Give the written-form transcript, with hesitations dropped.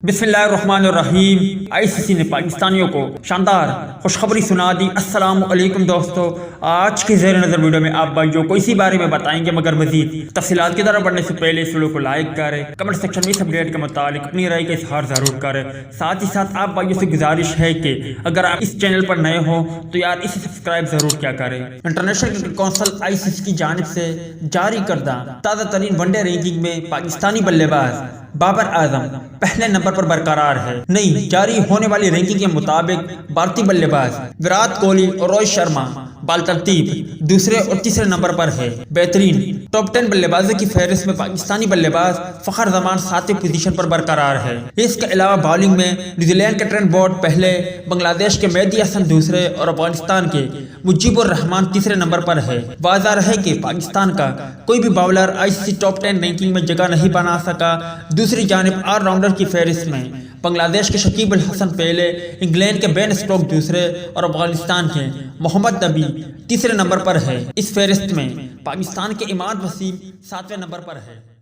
بسم اللہ الرحمن الرحیم۔ آئی سی سی نے پاکستانیوں کو شاندار خوشخبری سنا دی۔ السلام علیکم دوستو، آج کے زیر نظر ویڈیو میں آپ بھائیوں کو اسی بارے میں بتائیں گے، مگر مزید تفصیلات کی طرف بڑھنے سے پہلے اس ویڈیو کو لائک کریں، کمنٹ سیکشن میں اس اپڈیٹ کے متعلق اپنی رائے کا اظہار ضرور کریں۔ ساتھ ہی ساتھ آپ بھائیوں سے گزارش ہے کہ اگر آپ اس چینل پر نئے ہو تو یار اسے سبسکرائب ضرور کیا کریں۔ انٹرنیشنل کرکٹ کونسل آئی سی سی کی جانب سے جاری کردہ تازہ ترین ون ڈے رینکنگ میں پاکستانی بلے باز بابر اعظم پہلے نمبر پر برقرار ہے۔ نئی جاری ہونے والی رینکنگ کے مطابق بھارتی بلے باز وراٹ کوہلی اور روہت شرما بالترتیب دوسرے اور تیسرے نمبر پر ہے۔ بہترین ٹاپ 10 بلے بازوں کی فہرست میں پاکستانی بلے باز فخر زمان 7ویں پوزیشن پر برقرار ہے۔ اس کے علاوہ بالنگ میں نیوزی لینڈ کے ٹرینٹ بورٹ پہلے، بنگلہ دیش کے مہدی حسن دوسرے اور افغانستان کے مجیب الرحمان تیسرے نمبر پر ہے۔ واضح رہے کہ پاکستان کا کوئی بھی باولر آئی سی سی ٹاپ 10 رینکنگ میں جگہ نہیں بنا سکا۔ دوسری جانب آل راؤنڈر کی فہرست میں بنگلہ دیش کے شکیب الحسن پہلے، انگلینڈ کے بین اسٹوک دوسرے اور افغانستان کے محمد نبی تیسرے نمبر پر ہے۔ اس فہرست میں پاکستان کے اماد وسیم 7ویں نمبر پر ہے۔